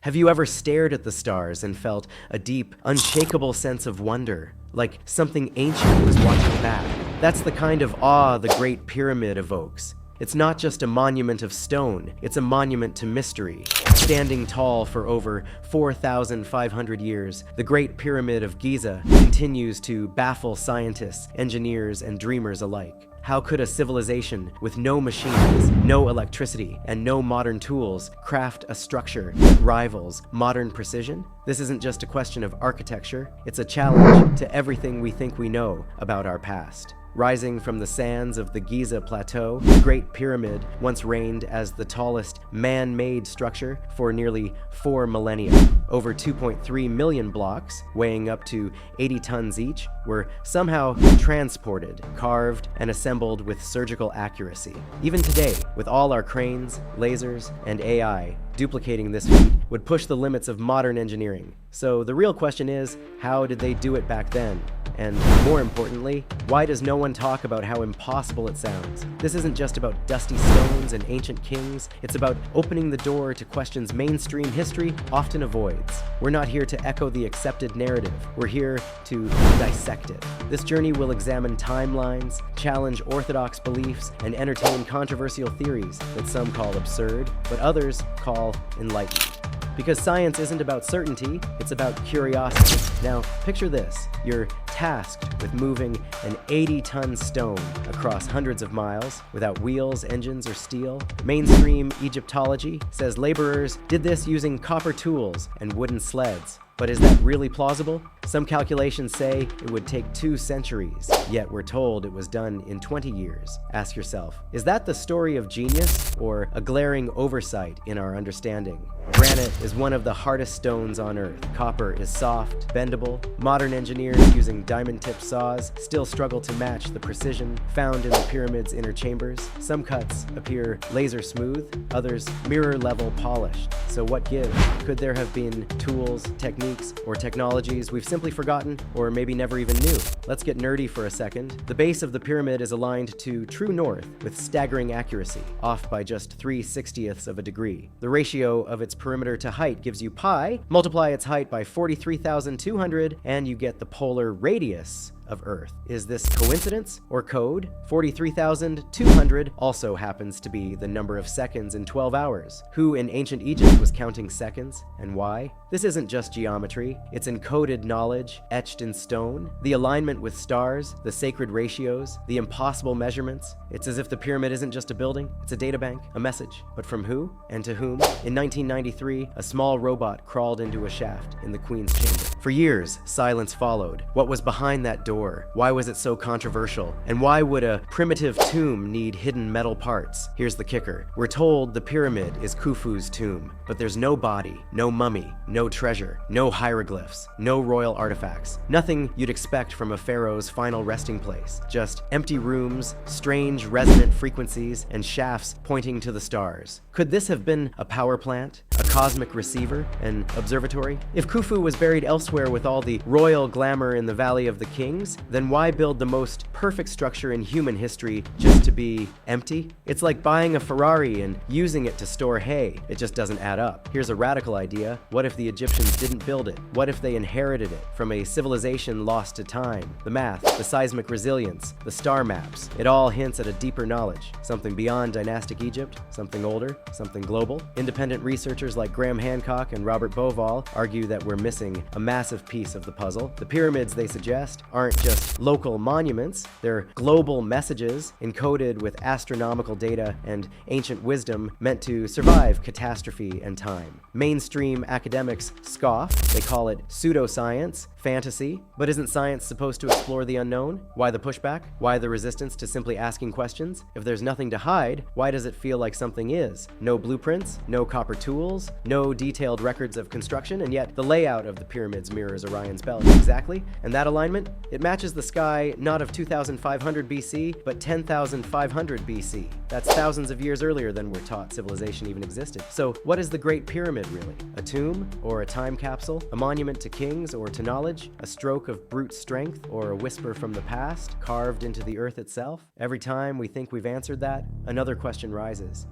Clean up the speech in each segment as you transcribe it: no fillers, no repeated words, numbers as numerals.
Have you ever stared at the stars and felt a deep, unshakable sense of wonder, like something ancient was watching back? That's the kind of awe the Great Pyramid evokes. It's not just a monument of stone, it's a monument to mystery. Standing tall for over 4,500 years, the Great Pyramid of Giza continues to baffle scientists, engineers, and dreamers alike. How could a civilization with no machines, no electricity, and no modern tools craft a structure that rivals modern precision? This isn't just a question of architecture, it's a challenge to everything we think we know about our past. Rising from the sands of the Giza Plateau, the Great Pyramid once reigned as the tallest man-made structure for nearly 4 millennia. Over 2.3 million blocks, weighing up to 80 tons each, were somehow transported, carved, and assembled with surgical accuracy. Even today, with all our cranes, lasers, and AI, duplicating this feat would push the limits of modern engineering. So the real question is, how did they do it back then? And more importantly, why does no one talk about how impossible it sounds? This isn't just about dusty stones and ancient kings, it's about opening the door to questions mainstream history often avoids. We're not here to echo the accepted narrative, we're here to dissect it. This journey will examine timelines, challenge orthodox beliefs, and entertain controversial theories that some call absurd, but others call enlightened. Because science isn't about certainty, it's about curiosity. Now, picture this. You're tasked with moving an 80-ton stone across hundreds of miles without wheels, engines, or steel. Mainstream Egyptology says laborers did this using copper tools and wooden sleds. But is that really plausible? Some calculations say it would take 2 centuries, yet we're told it was done in 20 years. Ask yourself, is that the story of genius or a glaring oversight in our understanding? Granite is one of the hardest stones on Earth. Copper is soft, bendable. Modern engineers using diamond-tipped saws still struggle to match the precision found in the pyramid's inner chambers. Some cuts appear laser smooth, others mirror-level polished. So what gives? Could there have been tools, techniques, or technologies we've simply forgotten, or maybe never even knew? Let's get nerdy for a second. The base of the pyramid is aligned to true north with staggering accuracy, off by just 3/60ths of a degree. The ratio of its perimeter to height gives you pi, multiply its height by 43,200, and you get the polar radius of Earth. Is this coincidence or code? 43,200 also happens to be the number of seconds in 12 hours. Who in ancient Egypt was counting seconds, and why? This isn't just geometry, it's encoded knowledge, etched in stone. The alignment with stars, the sacred ratios, the impossible measurements. It's as if the pyramid isn't just a building, it's a data bank, a message. But from who and to whom? In 1993, a small robot crawled into a shaft in the Queen's chamber. For years, silence followed. What was behind that door? Why was it so controversial? And why would a primitive tomb need hidden metal parts? Here's the kicker. We're told the pyramid is Khufu's tomb, but there's no body, no mummy, no treasure, no hieroglyphs, no royal artifacts. Nothing you'd expect from a pharaoh's final resting place. Just empty rooms, strange resonant frequencies, and shafts pointing to the stars. Could this have been a power plant? A cosmic receiver? An observatory? If Khufu was buried elsewhere with all the royal glamour in the Valley of the Kings, then why build the most perfect structure in human history just to be empty? It's like buying a Ferrari and using it to store hay. It just doesn't add up. Here's a radical idea. What if the Egyptians didn't build it? What if they inherited it from a civilization lost to time? The math, the seismic resilience, the star maps, it all hints at a deeper knowledge. Something beyond dynastic Egypt, something older, something global. Independent researchers like Graham Hancock and Robert Bauval argue that we're missing a massive piece of the puzzle. The pyramids, they suggest, aren't just local monuments, they're global messages encoded with astronomical data and ancient wisdom meant to survive catastrophe and time. Mainstream academics scoff, they call it pseudoscience, fantasy, but isn't science supposed to explore the unknown? Why the pushback? Why the resistance to simply asking questions? If there's nothing to hide, why does it feel like something is? No blueprints, no copper tools, no detailed records of construction, and yet the layout of the pyramids mirrors Orion's belt. Exactly, and that alignment? It matches the sky not of 2,500 BC, but 10,500 BC. That's thousands of years earlier than we're taught civilization even existed. So what is the Great Pyramid really? A tomb or a time capsule? A monument to kings or to knowledge? A stroke of brute strength or a whisper from the past carved into the earth itself? Every time we think we've answered that, another question rises.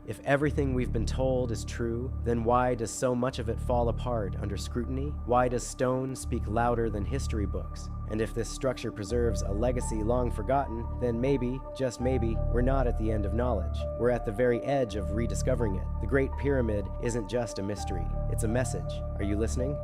If everything we've been told is true, Khufu, then why does so much of it fall apart under scrutiny? Why does stone speak louder than history books? And if this structure preserves a legacy long forgotten, then maybe, just maybe, we're not at the end of knowledge. We're at the very edge of rediscovering it. The Great Pyramid isn't just a mystery, it's a message. Are you listening?